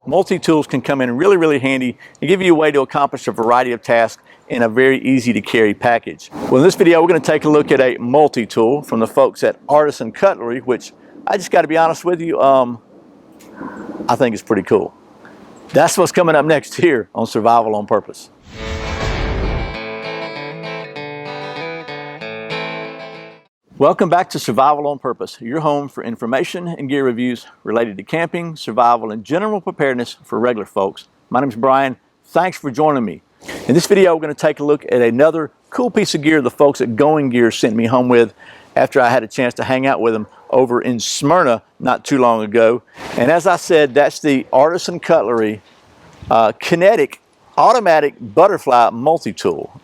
Multi-tools can come in really, really handy and give you a way to accomplish a variety of tasks in a very easy to carry package. Well, in this video, we're going to take a look at a multi-tool from the folks at Artisan Cutlery, which I just got to be honest with you, I think is pretty cool. That's what's coming up next here on Survival on Purpose. Welcome back to Survival on Purpose, your home for information and gear reviews related to camping, survival, and general preparedness for regular folks. My name is Brian. Thanks for joining me. In this video, we're going to take a look at another cool piece of gear the folks at Going Gear sent me home with after I had a chance to hang out with them over in Smyrna not too long ago. And as I said, that's the Artisan Cutlery kinetic automatic butterfly multi-tool.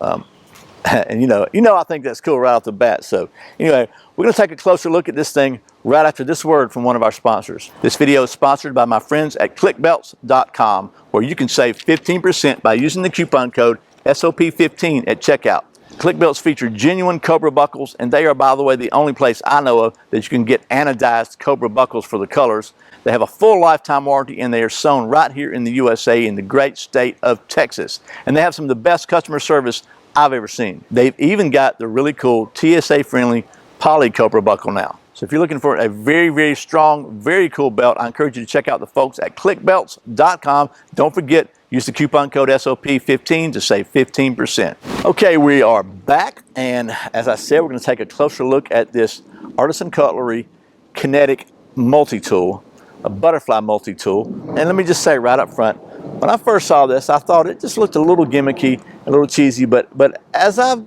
And you know, I think that's cool right off the bat. So anyway, we're going to take a closer look at this thing right after this word from one of our sponsors. This video is sponsored by my friends at clickbelts.com, where you can save 15% by using the coupon code SOP15 at checkout. ClickBelts feature genuine Cobra buckles, and they are, by the way, the only place I know of that you can get anodized Cobra buckles for the colors. They have a full lifetime warranty, and they are sewn right here in the USA in the great state of Texas. And they have some of the best customer service I've ever seen. They've even got the really cool TSA-friendly poly Cobra buckle now. So if you're looking for a very, very strong, very cool belt, I encourage you to check out the folks at clickbelts.com. Don't forget, use the coupon code SOP15 to save 15%. Okay, we are back, and as I said, we're going to take a closer look at this Artisan Cutlery kinetic multi-tool, a butterfly multi-tool. And let me just say right up front, when I first saw this, I thought it just looked a little gimmicky, a little cheesy, but as I've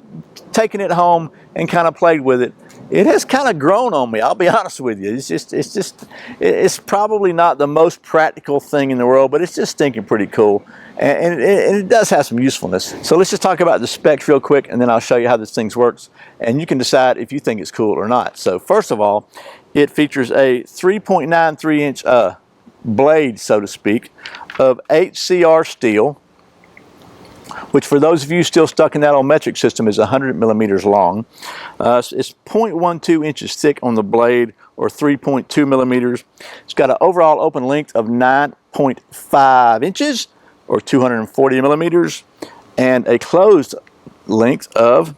taken it home and kind of played with it, it has kind of grown on me. I'll be honest with you. It's probably not the most practical thing in the world, but it's just stinking pretty cool. And it does have some usefulness. So let's just talk about the specs real quick, and then I'll show you how this thing works, and you can decide if you think it's cool or not. So first of all, it features a 3.93 inch blade, so to speak, of HCR steel, which for those of you still stuck in that old metric system is 100 millimeters long. It's 0.12 inches thick on the blade, or 3.2 millimeters. It's got an overall open length of 9.5 inches, or 240 millimeters, and a closed length of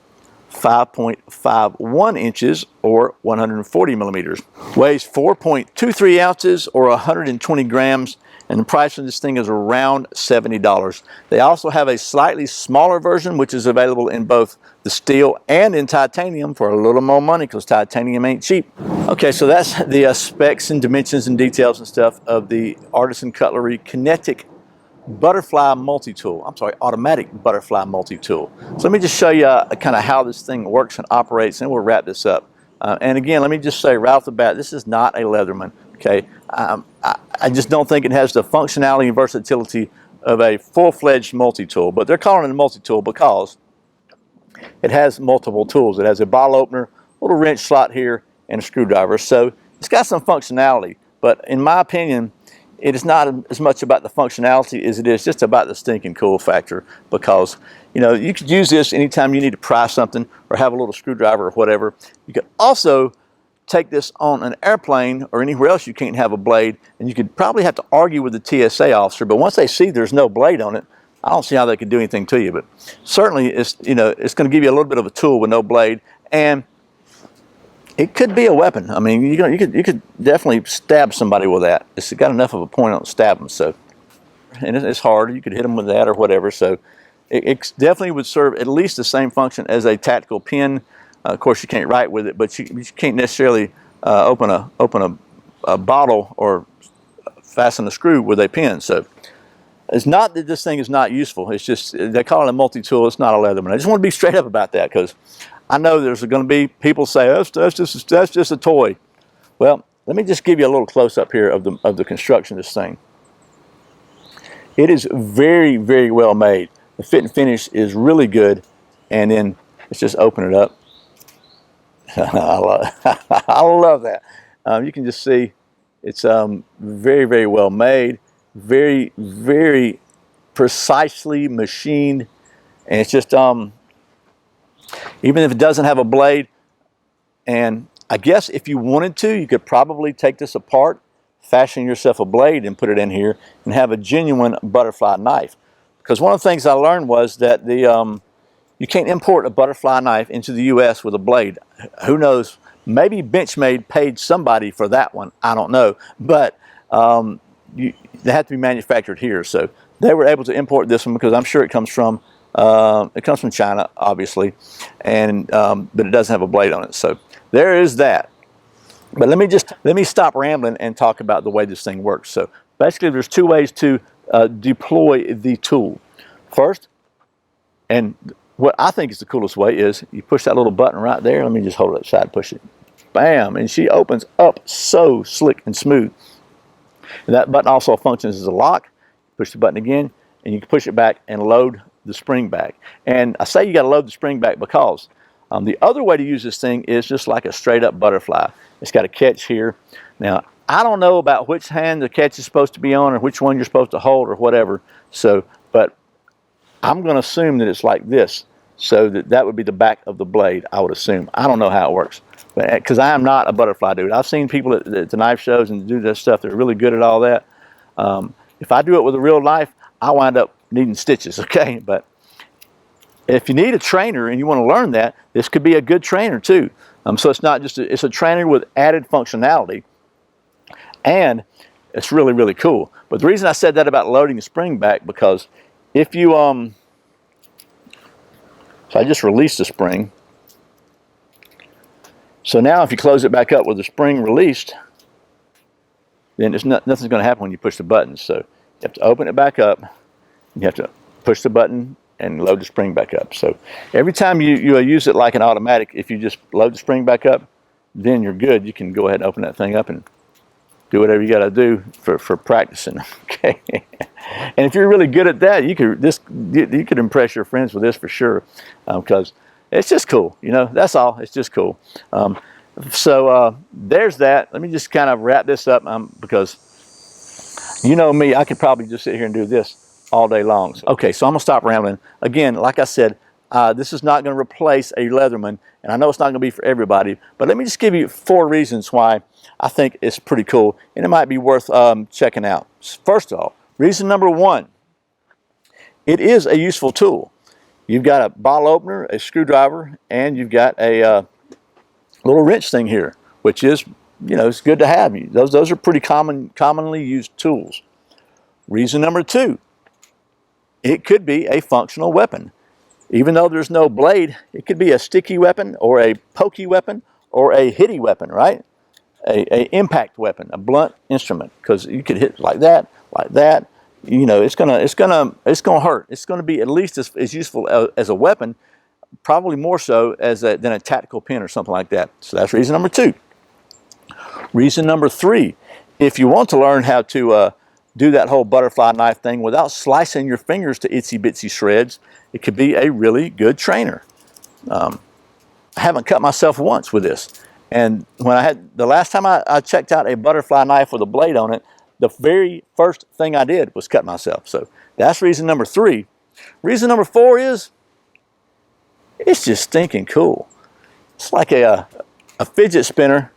5.51 inches, or 140 millimeters. Weighs 4.23 ounces, or 120 grams, and the price of this thing is around $70. They also have a slightly smaller version, which is available in both the steel and in titanium for a little more money, because titanium ain't cheap. Okay, so that's the specs and dimensions and details and stuff of the Artisan Cutlery kinetic butterfly multi-tool. I'm sorry, automatic butterfly multi-tool. So let me just show you kind of how this thing works and operates, and we'll wrap this up. And again, let me just say right off the bat, this is not a Leatherman. Okay, I just don't think it has the functionality and versatility of a full-fledged multi-tool, but they're calling it a multi-tool because it has multiple tools. It has a bottle opener, a little wrench slot here, and a screwdriver. So it's got some functionality, but in my opinion, it is not as much about the functionality as it is just about the stinking cool factor, because you know, you could use this anytime you need to pry something or have a little screwdriver or whatever. You could also take this on an airplane or anywhere else you can't have a blade, and you could probably have to argue with the TSA officer, but once they see there's no blade on it, I don't see how they could do anything to you. But certainly it's, you know, it's going to give you a little bit of a tool with no blade, and it could be a weapon. I mean, you could definitely stab somebody with that. It's got enough of a point on it to stab them. So, and it's hard. You could hit them with that or whatever. So it definitely would serve at least the same function as a tactical pen. Of course, you can't write with it, but you can't necessarily open a bottle or fasten a screw with a pen. So it's not that this thing is not useful. It's just they call it a multi-tool. It's not a Leatherman. I just want to be straight up about that, because I know there's going to be people say that's just a toy. Well, let me just give you a little close up here of the construction of this thing. It is very, very well made. The fit and finish is really good, and then let's just open it up. I love that. You can just see it's very, very well made, very, very precisely machined, and it's just even if it doesn't have a blade, and I guess if you wanted to, you could probably take this apart, fashion yourself a blade and put it in here and have a genuine butterfly knife. Because one of the things I learned was that you can't import a butterfly knife into the U.S. with a blade. Who knows? Maybe Benchmade paid somebody for that one. I don't know. But they have to be manufactured here. So they were able to import this one because I'm sure it comes from China, obviously, and but it doesn't have a blade on it. So there is that. But let me stop rambling and talk about the way this thing works. So basically, there's two ways to deploy the tool. First, and what I think is the coolest way, is you push that little button right there. Let me just hold it upside and push it. Bam! And she opens up so slick and smooth. And that button also functions as a lock. Push the button again, and you can push it back and load the spring back. And I say you got to load the spring back because the other way to use this thing is just like a straight up butterfly. It's got a catch here. Now, I don't know about which hand the catch is supposed to be on or which one you're supposed to hold or whatever. So, but I'm going to assume that it's like this. So that would be the back of the blade, I would assume. I don't know how it works, because I am not a butterfly dude. I've seen people at the knife shows and do this stuff that are really good at all that. If I do it with a real knife, I wind up needing stitches, okay? But if you need a trainer and you want to learn that, this could be a good trainer too. So it's not just it's a trainer with added functionality, and it's really, really cool. But the reason I said that about loading the spring back, because if you so I just released the spring. So now if you close it back up with the spring released, then nothing's going to happen when you push the buttons. So you have to open it back up. You have to push the button and load the spring back up. So every time you use it like an automatic, if you just load the spring back up, then you're good. You can go ahead and open that thing up and do whatever you got to do for practicing. Okay. And if you're really good at that, you could impress your friends with this for sure, because it's just cool. You know, that's all. It's just cool. So there's that. Let me just kind of wrap this up, because you know me, I could probably just sit here and do this all day long. So, okay, so I'm gonna stop rambling. Again, like I said, this is not going to replace a Leatherman, and I know it's not going to be for everybody, but let me just give you 4 reasons why I think it's pretty cool, and it might be worth checking out. First of all, reason number 1, it is a useful tool. You've got a bottle opener, a screwdriver, and you've got a little wrench thing here, which is, you know, it's good to have. Those are pretty commonly used tools. Reason number 2, it could be a functional weapon. Even though there's no blade, it could be a sticky weapon or a pokey weapon or a hitty weapon, right? A impact weapon, a blunt instrument, because you could hit like that. You know, it's gonna hurt. It's gonna be at least as useful as a weapon, probably more so than a tactical pin or something like that. So that's reason number 2. Reason number 3, if you want to learn how to do that whole butterfly knife thing without slicing your fingers to itsy bitsy shreds, it could be a really good trainer. I haven't cut myself once with this. And when the last time I checked out a butterfly knife with a blade on it, the very first thing I did was cut myself. So that's reason number 3. Reason number 4 is it's just stinking cool. It's like a fidget spinner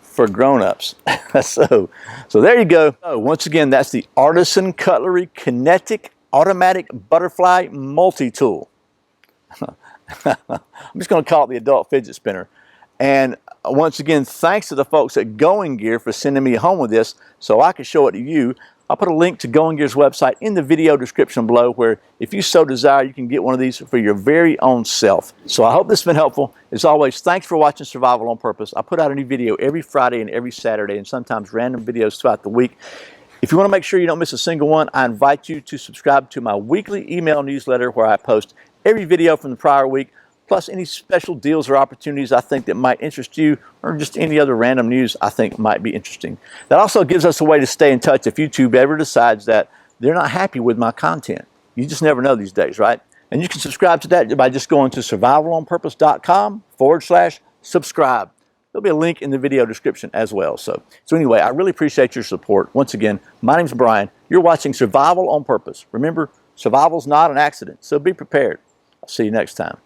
for grown-ups. so there you go. So once again, that's the Artisan Cutlery Kinetic Automatic Butterfly Multi-Tool. I'm just going to call it the adult fidget spinner. And once again, thanks to the folks at Going Gear for sending me home with this so I can show it to you. I'll put a link to Going Gear's website in the video description below, where if you so desire, you can get one of these for your very own self. So I hope this has been helpful. As always, thanks for watching Survival on Purpose. I put out a new video every Friday and every Saturday, and sometimes random videos throughout the week. If you want to make sure you don't miss a single one, I invite you to subscribe to my weekly email newsletter, where I post every video from the prior week, plus any special deals or opportunities I think that might interest you, or just any other random news I think might be interesting. That also gives us a way to stay in touch if YouTube ever decides that they're not happy with my content. You just never know these days, right? And you can subscribe to that by just going to survivalonpurpose.com/subscribe. There'll be a link in the video description as well. So anyway, I really appreciate your support. Once again, my name's Brian. You're watching Survival on Purpose. Remember, survival's not an accident, so be prepared. I'll see you next time.